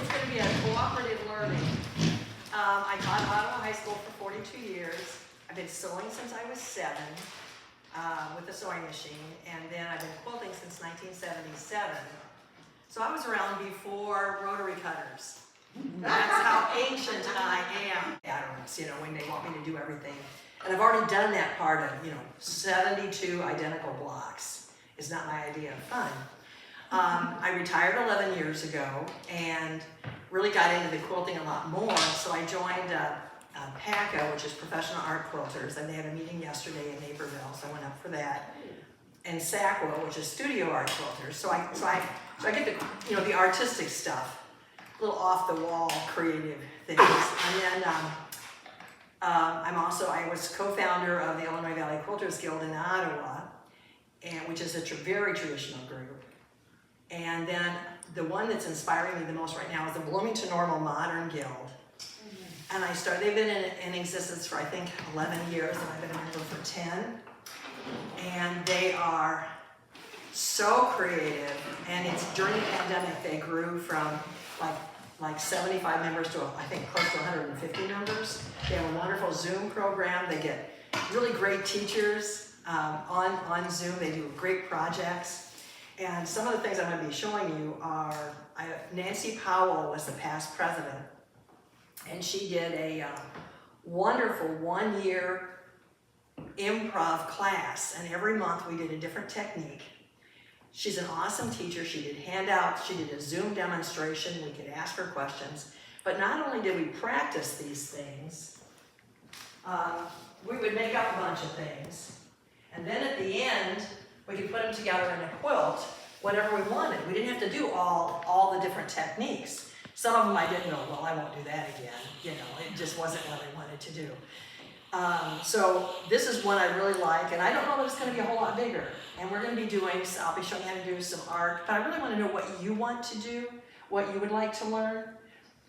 it's going to be a cooperative learning. I taught Ottawa High School for 42 years. I've been sewing since I was 7 with a sewing machine, and then I've been quilting since 1977. So I was around before rotary cutters. That's how ancient I am. Patterns, you know, when they want me to do everything. And I've already done that part of, 72 identical blocks. It's not my idea of fun. I retired 11 years ago and really got into the quilting a lot more. So I joined PACA, which is Professional Art Quilters, and they had a meeting yesterday in Naperville, so I went up for that. And SACWA, which is Studio Art Quilters. So I get the artistic stuff. Little off-the-wall creative things. And then I was co-founder of the Illinois Valley Quilters Guild in Ottawa, which is a very traditional group. And then the one that's inspiring me the most right now is the Bloomington Normal Modern Guild. And they've been in existence for I think 11 years, and I've been a member for 10. And they are so creative, and it's during the pandemic they grew from like 75 members to I think close to 150 members. They have a wonderful Zoom program. They get really great teachers on Zoom. They do great projects. And some of the things I'm going to be showing you are, Nancy Powell was the past president, and she did a wonderful 1-year improv class, and every month we did a different technique. She's an awesome teacher. She did handouts, she did a Zoom demonstration, we could ask her questions. But not only did we practice these things, we would make up a bunch of things. And then at the end, we could put them together in a quilt, whatever we wanted. We didn't have to do all the different techniques. Some of them I didn't know, well, I won't do that again. It just wasn't what I wanted to do. So this is one I really like, and I don't know that it's going to be a whole lot bigger. And we're going to be I'll be showing you how to do some art, but I really want to know what you want to do, what you would like to learn.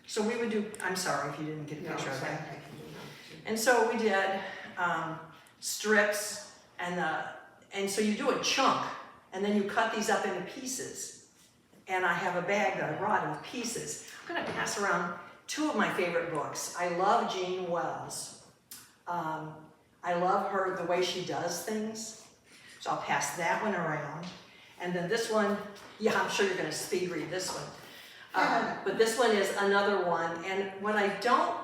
So we would do, I'm sorry if you didn't get a picture of that. And so we did strips, and so you do a chunk, and then you cut these up into pieces. And I have a bag that I brought with pieces. I'm going to pass around 2 of my favorite books. I love Jean Wells. I love her, the way she does things. So I'll pass that one around. And then this one, yeah, I'm sure you're going to speed read this one. But this one is another one. And what I don't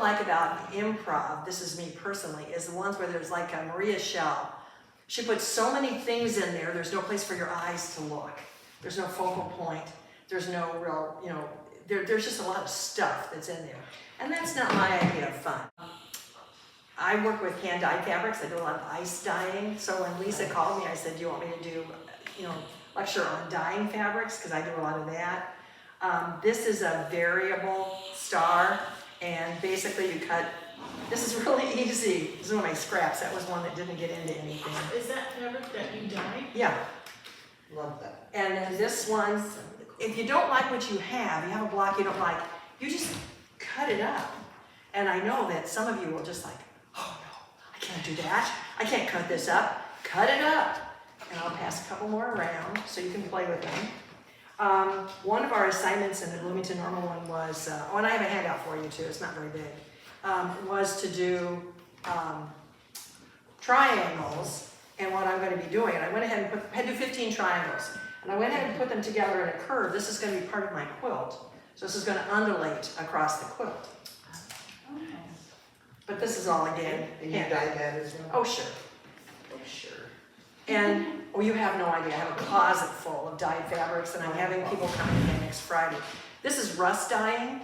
like about improv, this is me personally, is the ones where there's like a Maria Schell. She puts so many things in there, there's no place for your eyes to look. There's no focal point. There's no real, there's just a lot of stuff that's in there. And that's not my idea of fun. I work with hand-dyed fabrics. I do a lot of ice dyeing. So when Lisa called me, I said, do you want me to do, lecture on dyeing fabrics? Because I do a lot of that. This is a variable star, and basically you cut, this is really easy. This is one of my scraps. That was one that didn't get into anything. Is that fabric that you dye? Yeah. Love that. And then this one, if you don't like what you have a block you don't like, you just cut it up. And I know that some of you will just like, oh no, I can't do that. I can't cut this up. Cut it up. And I'll pass a couple more around so you can play with them. One of our assignments in the Bloomington Normal one was, and I have a handout for you too, it's not very big, was to do triangles. And what I'm going to be doing, and I went ahead and had to do 15 triangles. And I went ahead and put them together in a curve. This is going to be part of my quilt. So this is going to undulate across the quilt. But this is all again. And you dye that as well? Oh, sure. Oh, sure. And, you have no idea. I have a closet full of dyed fabrics, and I'm having people coming in next Friday. This is rust dyeing,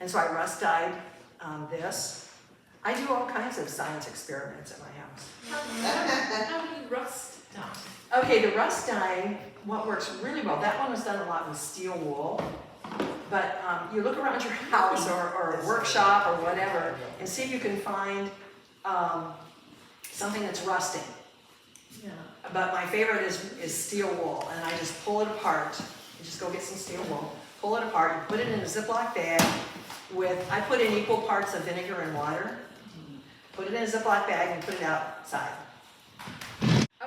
and so I rust dyed this. I do all kinds of science experiments at my house. How do you rust dye? Okay, the rust dyeing, what works really well, that one was done a lot with steel wool. But you look around your house or a workshop or whatever and see if you can find something that's rusting. Yeah. But my favorite is steel wool, and I just pull it apart. You just go get some steel wool, pull it apart, you put it in a Ziploc bag I put in equal parts of vinegar and water, put it in a Ziploc bag and put it outside.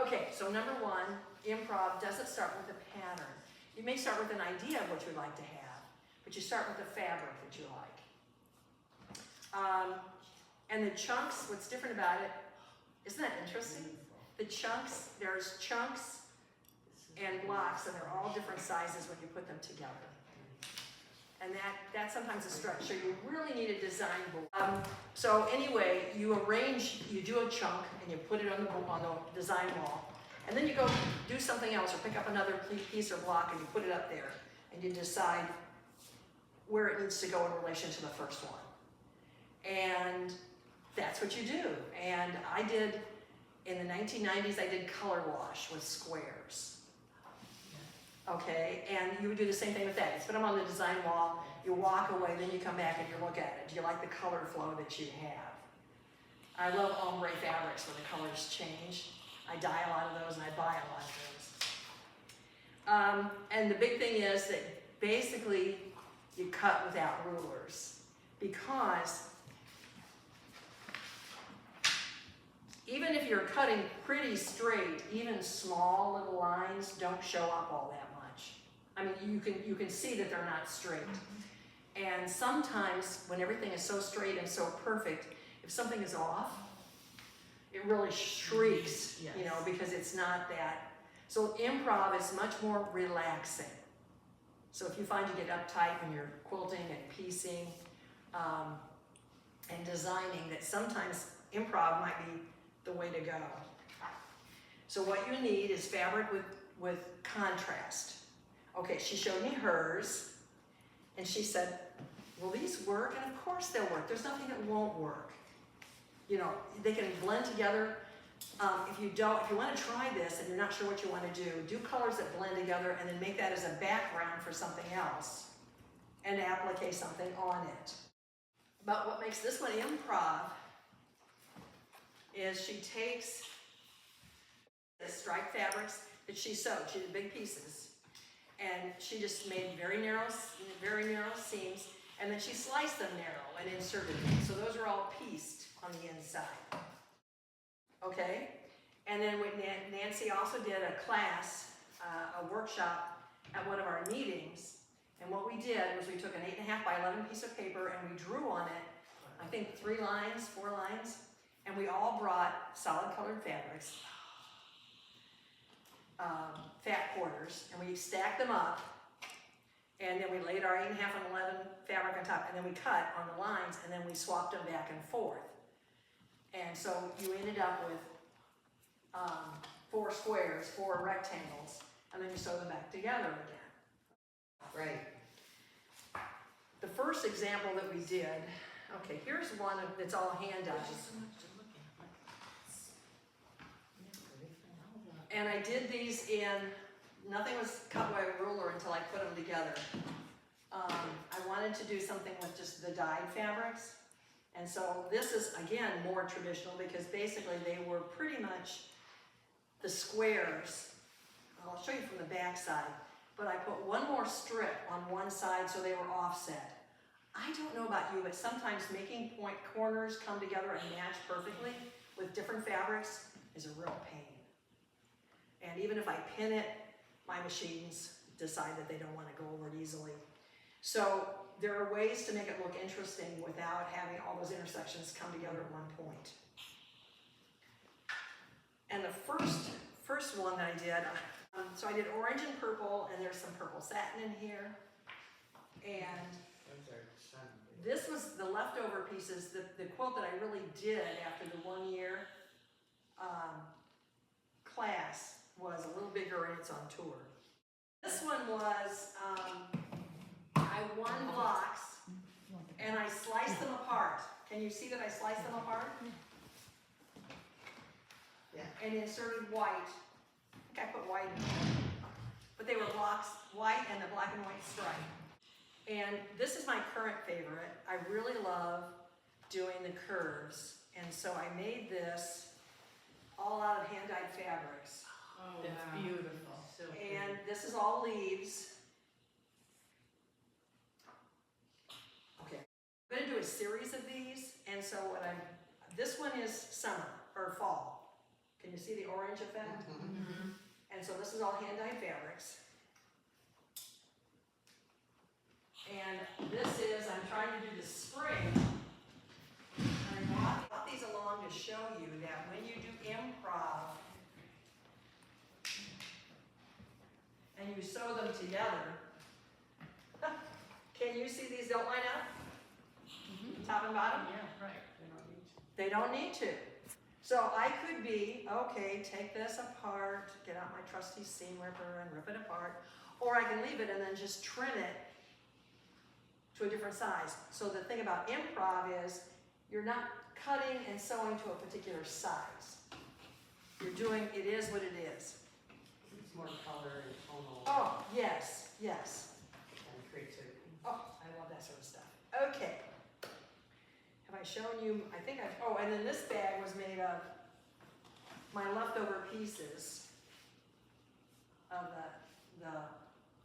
Okay, so number 1, improv doesn't start with a pattern. You may start with an idea of what you'd like to have. but you start with the fabric that you like. And the chunks, what's different about it, isn't that interesting? The chunks, there's chunks and blocks, and they're all different sizes when you put them together. And that's sometimes a stretch, so you really need a design board. So anyway, you do a chunk, and you put it on the design wall, and then you go do something else, or pick up another piece or block, and you put it up there, and you decide where it needs to go in relation to the first one. And that's what you do. And I did, in the 1990s, I did color wash with squares. Okay, and you would do the same thing with that. You put them on the design wall, you walk away, then you come back and you look at it. Do you like the color flow that you have? I love ombre fabrics where the colors change. I dye a lot of those and I buy a lot of those. And the big thing is that basically you cut without rulers, because even if you're cutting pretty straight, even small little lines don't show up all that much. I mean, you can see that they're not straight. And sometimes when everything is so straight and so perfect, if something is off, it really shrieks, Yes. you know, because it's not that. So improv is much more relaxing. So if you find you get uptight when you're quilting and piecing and designing, that sometimes improv might be the way to go. So what you need is fabric with contrast. Okay, she showed me hers, and she said, will these work? And of course they'll work. There's nothing that won't work. You know, they can blend together. If you want to try this and you're not sure what you want to do colors that blend together and then make that as a background for something else and applique something on it. But what makes this one improv is she takes the striped fabrics that she sewed. She did big pieces, and she just made very narrow seams, and then she sliced them narrow and inserted them. So those are all pieced on the inside. Okay, and then Nancy also did a class, a workshop at one of our meetings, and what we did was we took an 8.5 by 11 piece of paper and we drew on it, I think 4 lines, and we all brought solid colored fabrics, fat quarters, and we stacked them up, and then we laid our 8.5 and 11 fabric on top, and then we cut on the lines, and then we swapped them back and forth. And so you ended up with 4 squares, 4 rectangles, and then you sew them back together again. Right. The first example that we did, okay, here's one that's all hand dyed. There's just so much to look at. Like, And I did these in, nothing was cut by a ruler until I put them together. I wanted to do something with just the dyed fabrics. And so this is, again, more traditional because basically they were pretty much the squares. I'll show you from the back side, but I put one more strip on one side so they were offset. I don't know about you, but sometimes making point corners come together and match perfectly with different fabrics is a real pain. And even if I pin it, my machines decide that they don't want to go over it easily. So there are ways to make it look interesting without having all those intersections come together at one point. And the first one that I did, so I did orange and purple, and there's some purple satin in here. And this was the leftover pieces, the quilt that I really did after the 1 year class was a little bigger and it's on tour. This one was, I won blocks and I sliced them apart. Can you see that I sliced them apart? Yeah. And inserted white. I think I put white in there. But they were blocks, white and the black and white stripe. And this is my current favorite. I really love doing the curves. And so I made this all out of hand-dyed fabrics. Oh, that's beautiful. So And this is all leaves. Okay. I'm gonna do a series of these. And so this one is summer or fall. Can you see the orange effect? Mm-hmm. And so this is all hand-dyed fabrics. And this is, I'm trying to do the spring. And I brought these along to show you that when you do improv and you sew them together, can you see these don't line up? Top and bottom? Yeah, right, they don't need to. They don't need to. So I could be, okay, take this apart, get out my trusty seam ripper and rip it apart, or I can leave it and then just trim it to a different size. So the thing about improv is you're not cutting and sewing to a particular size. You're doing, it is what it is. It's more color and tonal Oh, yes, yes. and creativity. Oh, I love that sort of stuff. Okay. Have I shown you, I think I've, oh, and then this bag was made of my leftover pieces of the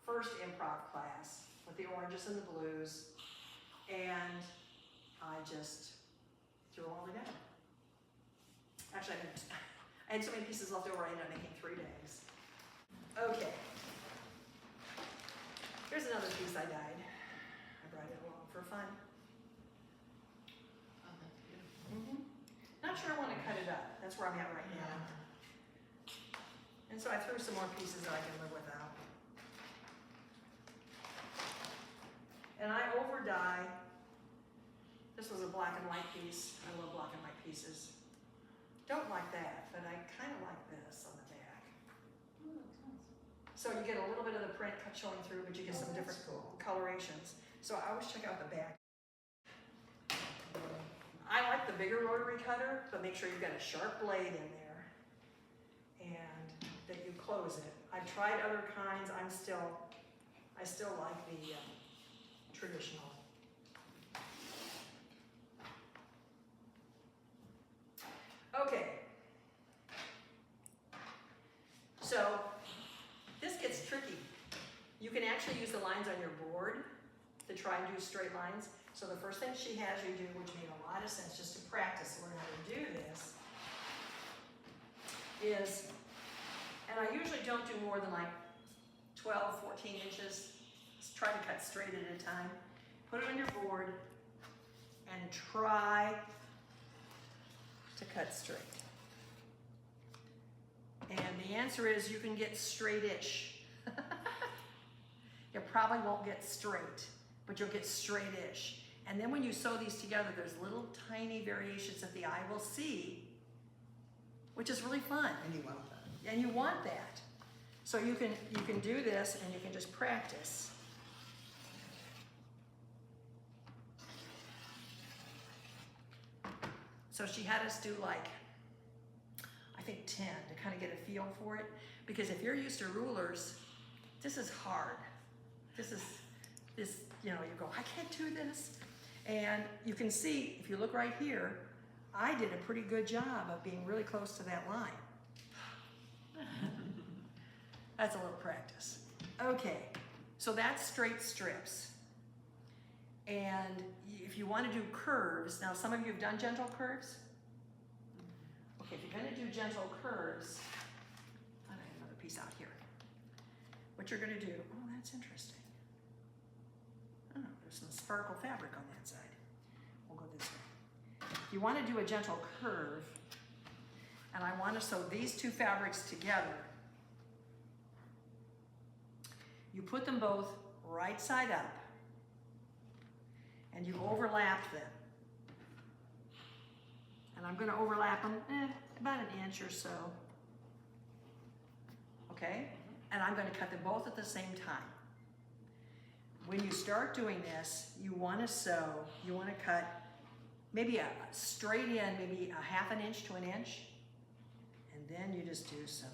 first improv class with the oranges and the blues, and I just threw them all together. Actually, I had so many pieces left over, I ended up making 3 bags. Okay. Here's another piece I dyed. I brought it along for fun. Oh, that's beautiful. Not sure I want to cut it up. That's where I'm at right now. And so I threw some more pieces that I can live without. And I over dye. This was a black and white piece. I love black and white pieces. Don't like that, but I kind of like this on the back. Oh, that's nice. So you get a little bit of the print showing through, but you get some different colorations. So I always check out the back. I like the bigger rotary cutter, but make sure you've got a sharp blade in there and that you close it. I've tried other kinds. I still like the traditional. Okay. So this gets tricky. You can actually use the lines on your board to try and do straight lines. So the first thing she has you do, which made a lot of sense just to practice, learn how to do this, is, and I usually don't do more than like 12, 14 inches. Just try to cut straight at a time. Put it on your board and try to cut straight. And the answer is you can get straight-ish. You probably won't get straight, but you'll get straight-ish. And then when you sew these together, there's little tiny variations that the eye will see, which is really fun. And you want that. And you want that. So you can do this and you can just practice. So she had us do like, I think 10 to kind of get a feel for it. Because if you're used to rulers, this is hard. This, you know, you go, I can't do this. And you can see, if you look right here, I did a pretty good job of being really close to that line. That's a little practice. Okay, so that's straight strips. And if you want to do curves, now some of you have done gentle curves. Okay, if you're going to do gentle curves, I have another piece out here. What you're going to do, oh, that's interesting. Oh, there's some sparkle fabric on that side. We'll go this way. If you want to do a gentle curve, and I want to sew these two fabrics together, you put them both right side up, and you overlap them. And I'm going to overlap them about an inch or so. Okay? And I'm going to cut them both at the same time. When you start doing this, you want to sew, you want to cut maybe a straight in, maybe a half an inch to an inch. And then you just do some.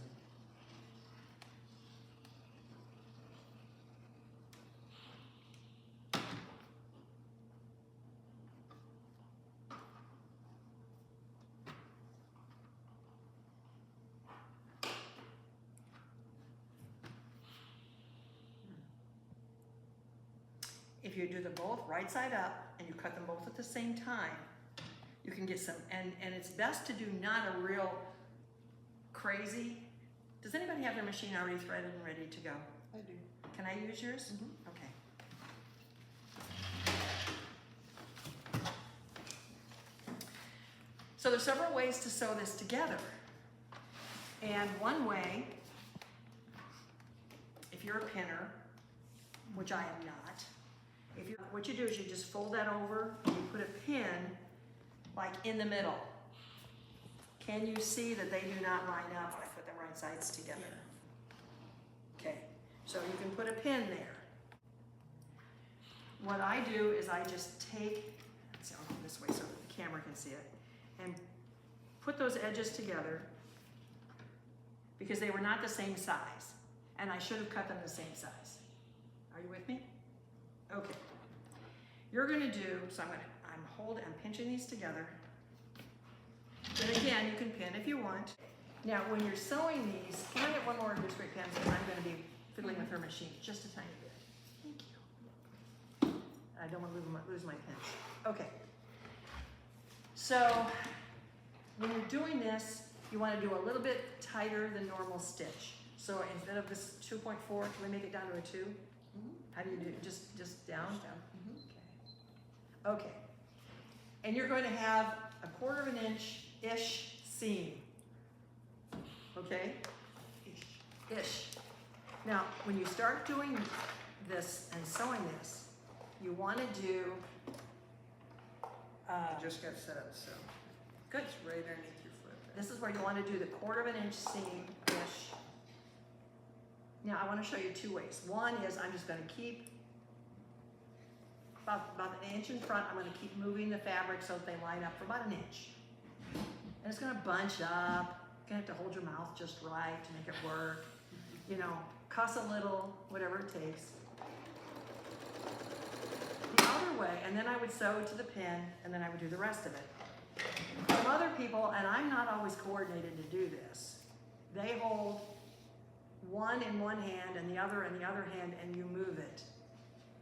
If you do them both right side up and you cut them both at the same time, you can get some, and it's best to do not a real crazy. Does anybody have their machine already threaded and ready to go? I do. Can I use yours? Mm-hmm. Okay. So there's several ways to sew this together. And one way, if you're a pinner, which I am not, what you do is you just fold that over and you put a pin like in the middle. Can you see that they do not line up when I put them right sides together? Okay, so you can put a pin there. What I do is I just take, let's see, I'll go this way so the camera can see it, and put those edges together because they were not the same size, and I should have cut them the same size. Are you with me? Okay. You're gonna do, so I'm pinching these together. And again, you can pin if you want. Now, when you're sewing these, can I get one more of your straight pins? Because I'm gonna be fiddling with her machine just a tiny bit. Thank you. I don't want to lose my pins. Okay. So, when you're doing this, you want to do a little bit tighter than normal stitch. So instead of this 2.4, can we make it down to a 2? How do you do it? Just down? Okay. Okay. And you're going to have a 1/4 inch-ish seam. Okay? Ish. Now, when you start doing this and sewing this, you want to do. You just got set up, so Good. it's right underneath your foot. This is where you want to do the 1/4 inch seam-ish. Now, I want to show you 2 ways. One is I'm just going to keep about an inch in front. I'm going to keep moving the fabric so that they line up for about an inch. And it's going to bunch up. You're going to have to hold your mouth just right to make it work. You know, cuss a little, whatever it takes. The other way, and then I would sew to the pin, and then I would do the rest of it. Some other people, and I'm not always coordinated to do this, they hold one in one hand and the other in the other hand, and you move it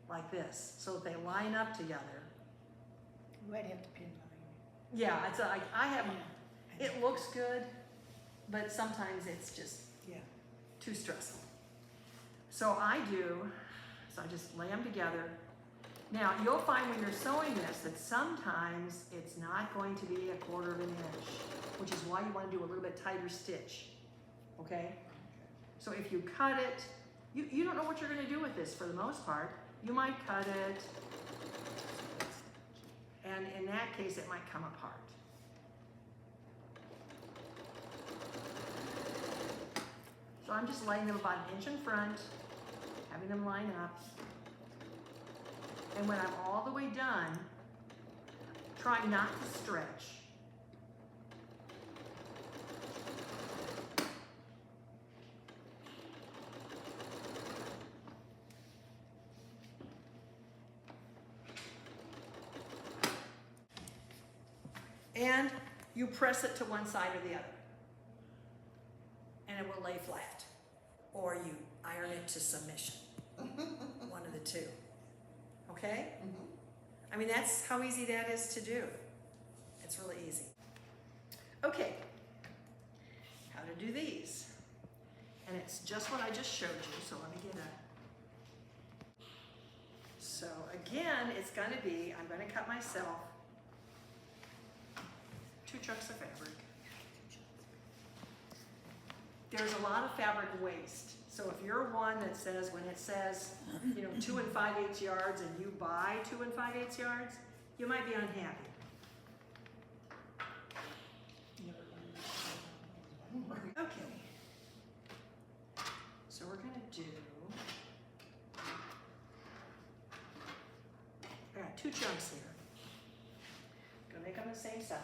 like this, so that they line up together. You might have to pin mine. Yeah, it's like, I have, it looks good, but sometimes it's just Yeah. too stressful. So I just lay them together. Now, you'll find when you're sewing this that sometimes it's not going to be a 1/4 inch, which is why you want to do a little bit tighter stitch, okay? So if you cut it, you don't know what you're going to do with this for the most part. You might cut it, and in that case, it might come apart. So I'm just laying them about an inch in front, having them line up. And when I'm all the way done, try not to stretch. And you press it to one side or the other. And it will lay flat. Or you iron it to submission. One of the two. Okay? I mean, that's how easy that is to do. It's really easy. Okay. How to do these. And it's just what I just showed you, so let me get a... So again, it's gonna be, I'm gonna cut myself 2 chunks of fabric. There's a lot of fabric waste. So if you're one that says, when it says, 2 5/8 yards and you buy 2 5/8 yards, you might be unhappy. Okay. So we're gonna do, I got 2 chunks here. Gonna make them the same size.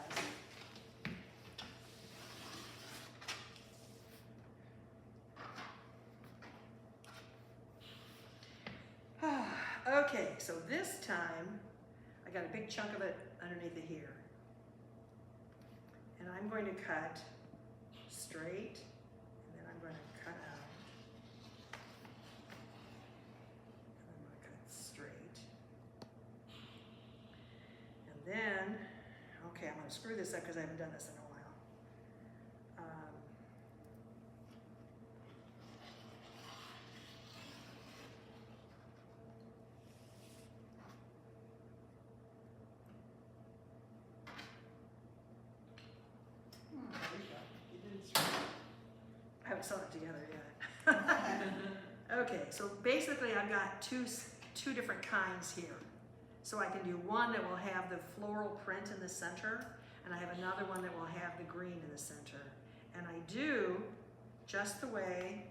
Okay, so this time, I got a big chunk of it underneath it here. And I'm going to cut straight, and then I'm going to cut out. And I'm going to cut straight. And then, okay, I'm going to screw this up because I haven't done this in a while. haven't sewn it together yet. Okay, so basically I've got two different kinds here. So I can do one that will have the floral print in the center, and I have another one that will have the green in the center. And I do just the way.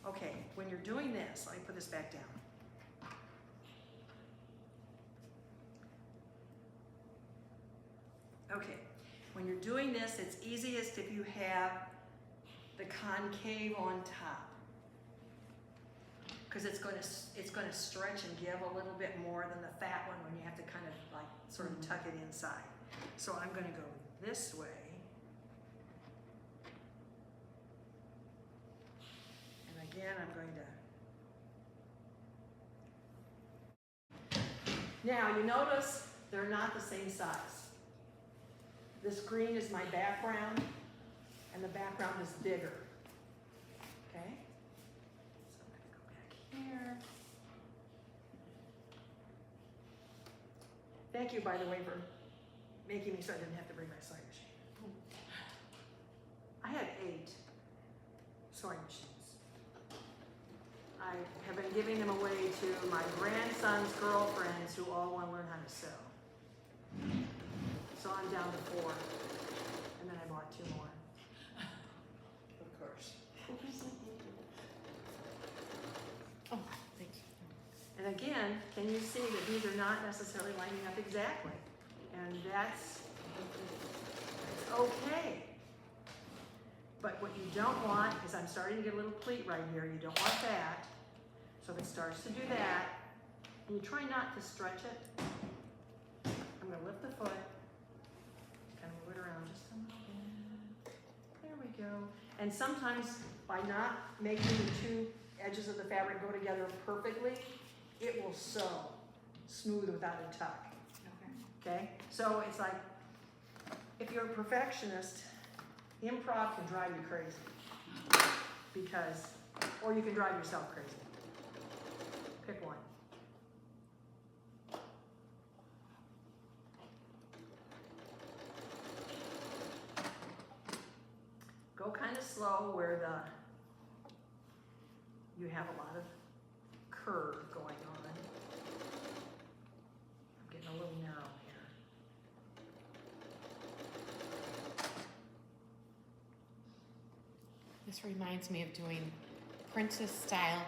Okay, when you're doing this, let me put this back down. Okay, when you're doing this, it's easiest if you have the concave on top, because it's going to stretch and give a little bit more than the fat one when you have to kind of like sort of tuck it inside. So I'm going to go this way. And again, I'm going to. Now you notice they're not the same size. This green is my background, and the background is bigger. Okay? So I'm going to go back here. Thank you, by the way, for making me so I didn't have to bring my sewing machine. I had 8 sewing machines. I have been giving them away to my grandson's girlfriends who all want to learn how to sew. So I'm down to 4, and then I bought 2 more. Of course. Oh, thank you. And again, can you see that these are not necessarily lining up exactly? And that's okay. But what you don't want is, I'm starting to get a little pleat right here. You don't want that. So if it starts to do that, and you try not to stretch it, I'm going to lift the foot. Kind of move it around just a little bit. There we go. And sometimes by not making the 2 edges of the fabric go together perfectly, it will sew smooth without a tuck. Okay? So it's like, if you're a perfectionist, improv can drive you crazy. Because, or you can drive yourself crazy. Pick one. Go kind of slow where you have a lot of curve going on. I'm getting a little narrow here. This reminds me of doing princess style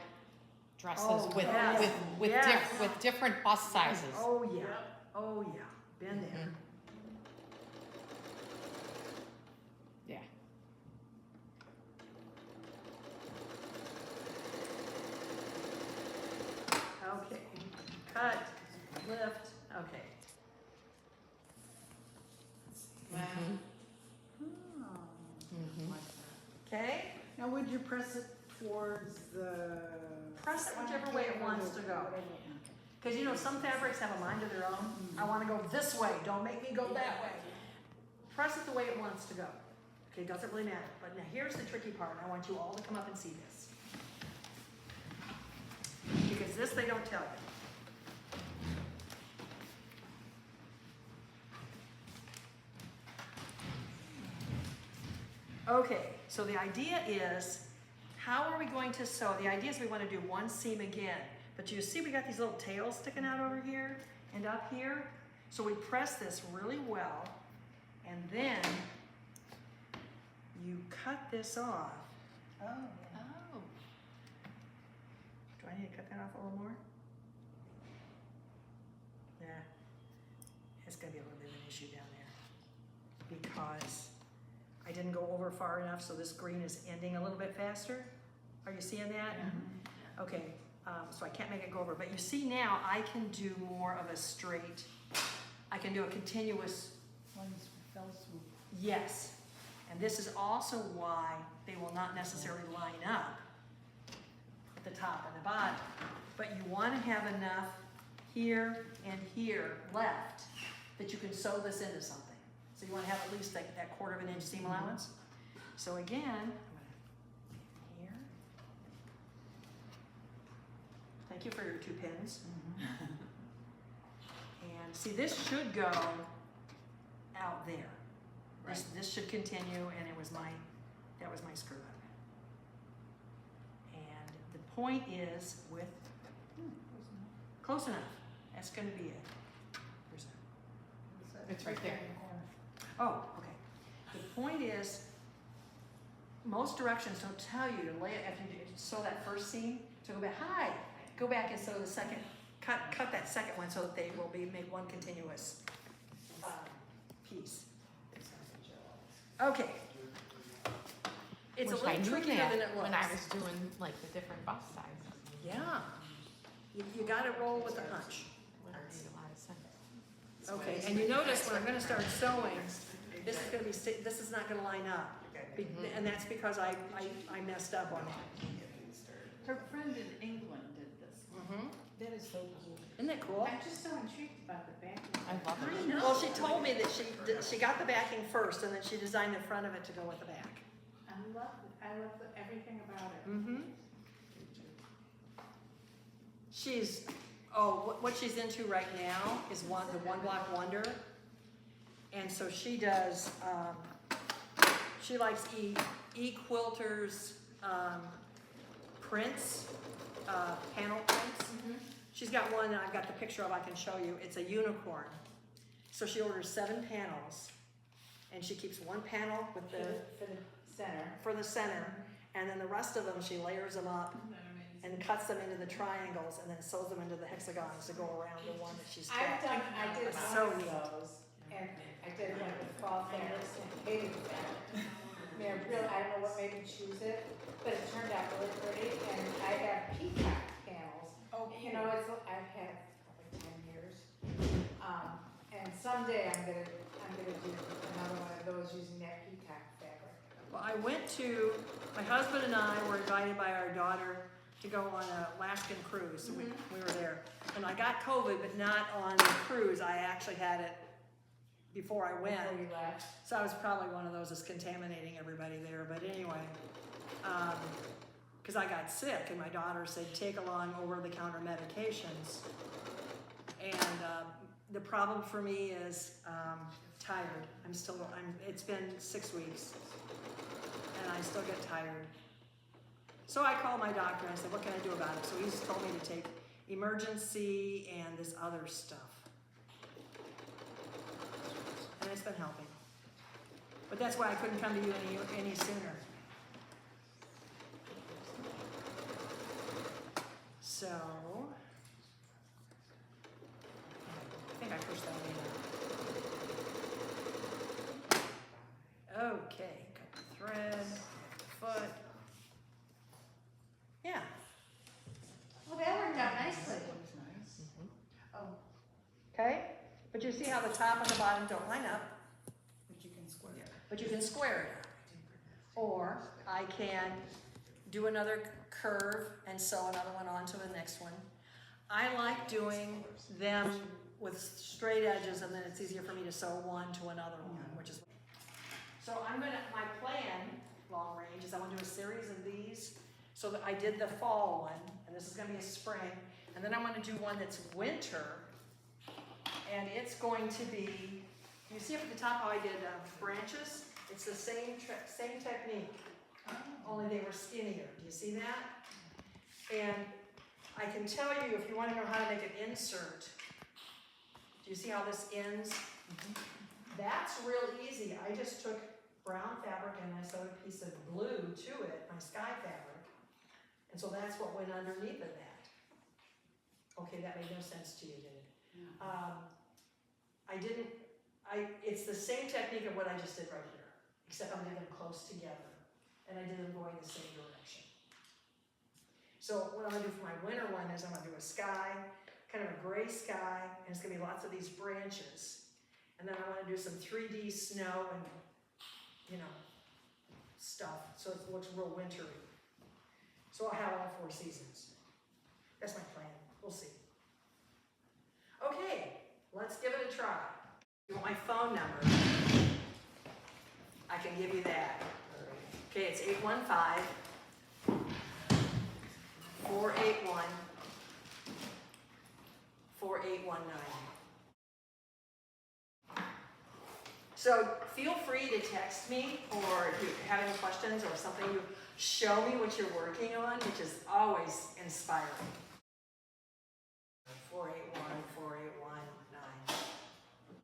dresses Oh, with yes. with Yes. with different bust sizes. Oh yeah, oh yeah, been there. Yeah. Okay, cut, lift, okay. Mhm. Like that. Okay, Now, would you press it towards the? press it whichever way it wants to go. Because you know, some fabrics have a mind of their own. I want to go this way, don't make me go that way. Press it the way it wants to go. Okay, doesn't really matter. But now here's the tricky part. I want you all to come up and see this. Because this they don't tell you. Okay, so the idea is, how are we going to sew? The idea is we want to do one seam again. But you see we got these little tails sticking out over here and up here. So we press this really well, and then you cut this off. Oh, yeah. Oh. Do I need to cut that off a little more? Yeah, it's gonna be a little bit of an issue down there because I didn't go over far enough, so this green is ending a little bit faster. Are you seeing that? Okay, so I can't make it go over, but you see now I can do more of a straight, I can do a continuous. One fell swoop. Yes, and this is also why they will not necessarily line up at the top and the bottom. But you want to have enough here and here left that you can sew this into something. So you want to have at least that 1/4 inch seam allowance. So again, I'm gonna here. Thank you for your 2 pins. And see, this should go out there, This should continue, and that was my screw up. And the point is with, close enough, that's gonna be it. Where's that? It's right there. Oh, okay. The point is, most directions don't tell you to lay it after you sew that first seam, to go back and sew the second, cut that second one so that they will make one continuous piece. Okay. It's Wish a I little knew trickier that than it looks. when I was doing like the different bust sizes. Yeah. You gotta roll with the punch. Would have made a lot of sense. Okay, and you notice when I'm gonna start sewing, this is not gonna line up. And that's because I messed up on it. Her friend in England did this. Mm-hmm. That is so cool. Isn't that cool? I'm just so intrigued about the back. I love it. Well, she told me that she got the backing first, and then she designed the front of it to go with the back. I love everything about it. Mm-hmm. What she's into right now is the One Block Wonder. And so she does, she likes Quilter's prints, panel prints. She's got one that I've got the picture of, I can show you. It's a unicorn. So she orders 7 panels, and she keeps one panel with for the center, and then the rest of them she layers them up and cuts them into the triangles, and then sews them into the hexagons to go around the one that she's got. I did It's one so of neat. those, and I did one with fall fabrics and hated that. They're really, I don't know what made me choose it, but it turned out really pretty, and I have peacock panels. Oh, You know, I've had it probably 10 years. And someday I'm gonna do another one of those using that peacock fabric. Well, my husband and I were invited by our daughter to go on an Alaskan cruise. We were there. And I got COVID, but not on the cruise. I actually had it before I went. Before you left. So I was probably one of those that's contaminating everybody there. But anyway, because I got sick, and my daughter said, take along over-the-counter medications. And the problem for me is tired. It's been 6 weeks, and I still get tired. So I called my doctor and I said, what can I do about it? So he's told me to take emergency and this other stuff. And it's been helping. But that's why I couldn't come to you any sooner. So, I think I pushed that in. Okay, cut the thread, foot. Yeah. Well, that worked out nicely. Oh, Okay? But you see how the top and the bottom don't line up, but you can square it. but you can square it. Or I can do another curve and sew another one onto the next one. I like doing them with straight edges, and then it's easier for me to sew one to another one, which is. So my plan, long range, is I want to do a series of these. So that I did the fall one, and this is gonna be a spring, and then I want to do one that's winter, and it's going to be, you see up at the top how I did branches? It's the same technique, only they were skinnier. Do you see that? And I can tell you, if you want to know how to make an insert, do you see how this ends? That's real easy. I just took brown fabric and I sewed a piece of blue to it, my sky fabric. And so that's what went underneath of that. Okay, that made no sense to you, did it? It's the same technique of what I just did right here, except I'm getting them close together. And I did them going the same direction. So what I'm gonna do for my winter one is I'm gonna do a sky, kind of a gray sky, and it's gonna be lots of these branches. And then I wanna do some 3D snow and, stuff, so it looks real wintry. So I'll have all 4 seasons. That's my plan. We'll see. Okay, let's give it a try. You want my phone number? I can give you that. Okay, it's 815-481-4819. So feel free to text me, or if you have any questions or something, you show me what you're working on, which is always inspiring.